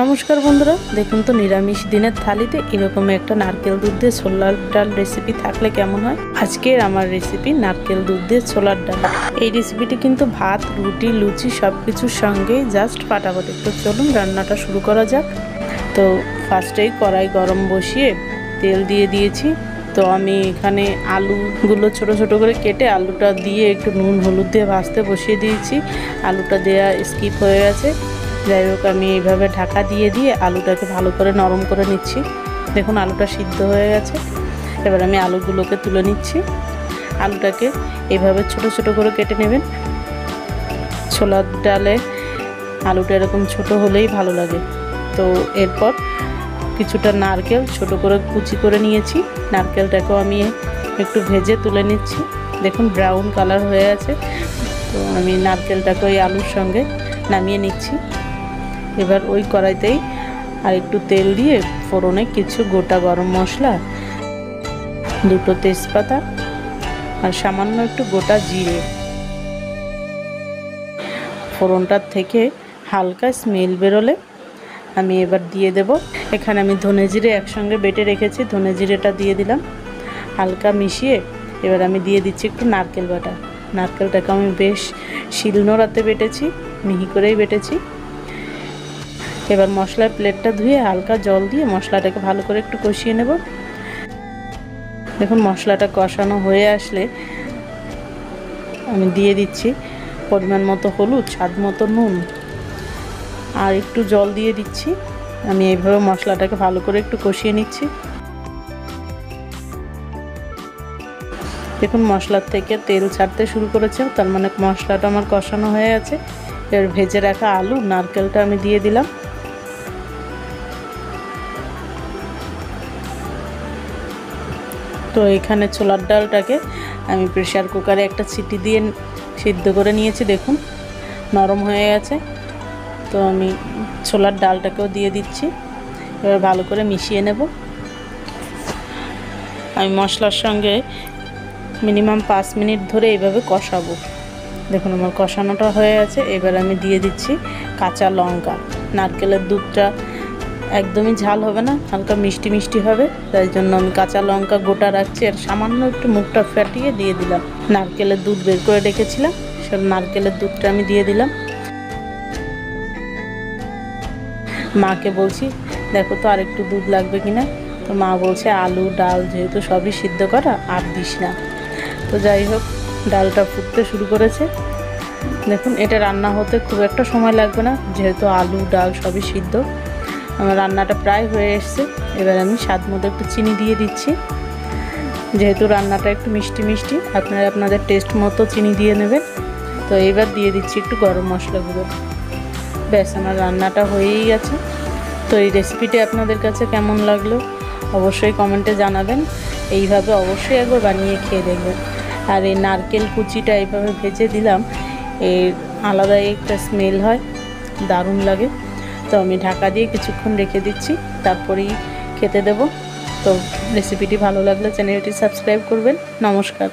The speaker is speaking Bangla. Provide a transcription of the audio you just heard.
নমস্কার বন্ধুরা, দেখুন তো নিরামিষ দিনের থালিতে এরকম একটা নারকেল দুধ দিয়ে ছোলার ডাল রেসিপি থাকলে কেমন হয়। আজকের আমার রেসিপি নারকেল দুধ দিয়ে ছোলার ডাল। এই রেসিপিটি কিন্তু ভাত, রুটি, লুচি সব কিছুর সঙ্গেই জাস্ট ফাটাফাটি। তো চলুন রান্নাটা শুরু করা যাক। তো ফার্স্টেই কড়াই গরম বসিয়ে তেল দিয়ে দিয়েছি। তো আমি এখানে আলুগুলো ছোট ছোট করে কেটে আলুটা দিয়ে একটু নুন হলুদ দিয়ে ভাজতে বসিয়ে দিয়েছি। আলুটা দেওয়া স্কিপ হয়ে গেছে। যাই হোক, আমি এইভাবে ঢাকা দিয়ে আলুটাকে ভালো করে নরম করে নিচ্ছি। দেখুন আলুটা সিদ্ধ হয়ে গেছে। এবার আমি আলুগুলোকে তুলে নিচ্ছি। আলুটাকে এইভাবে ছোট ছোট করে কেটে নেবেন। ছোলার ডালে আলুটা এরকম ছোট হলেই ভালো লাগে। তো এরপর কিছুটা নারকেল ছোট করে কুচি করে নিয়েছি। নারকেলটাকেও আমি একটু ভেজে তুলে নিচ্ছি। দেখুন ব্রাউন কালার হয়ে আছে। তো আমি নারকেলটাকে ওই আলুর সঙ্গে নামিয়ে নিচ্ছি। এবার ওই কড়াইতেই আর একটু তেল দিয়ে ফোড়নে কিছু গোটা গরম মশলা, দুটো তেজপাতা আর সামান্য একটু গোটা জিরে, ফোড়নটার থেকে হালকা স্মেল বেরোলে আমি এবার দিয়ে দেব। এখানে আমি ধনে জিরে একসঙ্গে বেটে রেখেছি, ধনে জিরেটা দিয়ে দিলাম। হালকা মিশিয়ে এবার আমি দিয়ে দিচ্ছি একটু নারকেল বাটা। নারকেলটাকে আমি বেশ শিলনোড়াতে বেটেছি, মিহি করেই বেটেছি। এবার মশলার প্লেটটা ধুয়ে হালকা জল দিয়ে মশলাটাকে ভালো করে একটু কষিয়ে নেব। দেখুন মশলাটা কষানো হয়ে আসলে আমি দিয়ে দিচ্ছি পরিমাণ মতো হলুদ, স্বাদ মতো নুন আর একটু জল দিয়ে দিচ্ছি। আমি এইভাবে মশলাটাকে ভালো করে একটু কষিয়ে নিচ্ছি। দেখুন মশলার থেকে তেল ছাড়তে শুরু করেছে, তার মানে মশলাটা আমার কষানো হয়ে আছে। এবার ভেজে রাখা আলু, নারকেলটা আমি দিয়ে দিলাম। তো এখানে ছোলার ডালটাকে আমি প্রেসার কুকারে একটা সিটি দিয়ে সিদ্ধ করে নিয়েছি। দেখুন নরম হয়ে গেছে। তো আমি ছোলার ডালটাকেও দিয়ে দিচ্ছি। এবার ভালো করে মিশিয়ে নেব। আমি মশলার সঙ্গে মিনিমাম 5 মিনিট ধরে এইভাবে কষাবো। দেখুন আমার কষানোটা হয়ে গেছে। এবার আমি দিয়ে দিচ্ছি কাঁচা লঙ্কা। নারকেলের দুধটা একদমই ঝাল হবে না, হালকা মিষ্টি মিষ্টি হবে, তাই জন্য আমি কাঁচা লঙ্কা গোটা রাখছি। আর সামান্য একটু মুখটা ফাটিয়ে দিয়ে দিলাম। নারকেলের দুধ বের করে রেখেছিলাম, সব নারকেলের দুধটা আমি দিয়ে দিলাম। মাকে বলছি দেখো তো আর একটু দুধ লাগবে কিনা। তো মা বলছে আলু ডাল যেহেতু সবই সিদ্ধ করা আর দিস না। তো যাই হোক, ডালটা ফুটতে শুরু করেছে। দেখুন এটা রান্না হতে খুব একটা সময় লাগবে না, যেহেতু আলু ডাল সবই সিদ্ধ। আমার রান্নাটা প্রায় হয়ে এসছে। এবার আমি স্বাদ মতো একটু চিনি দিয়ে দিচ্ছি। যেহেতু রান্নাটা একটু মিষ্টি মিষ্টি, আপনারা আপনাদের টেস্ট মতো চিনি দিয়ে নেবেন। তো এবার দিয়ে দিচ্ছি একটু গরম মশলা গুঁড়ো। ব্যাস আমার রান্নাটা হয়েই গেছে। তো এই রেসিপিটি আপনাদের কাছে কেমন লাগলো অবশ্যই কমেন্টে জানাবেন। এইভাবে অবশ্যই একবার বানিয়ে খেয়ে দেখবেন। আর এই নারকেল কুচিটা এইভাবে ভেজে দিলাম, এর আলাদাই একটা স্মেল হয়, দারুণ লাগে। তো আমি ঢাকা দিয়ে কিছুক্ষণ রেখে দিচ্ছি, তারপরেই খেতে দেব। তো রেসিপিটি ভালো লাগলে চ্যানেলটি সাবস্ক্রাইব করবেন। নমস্কার।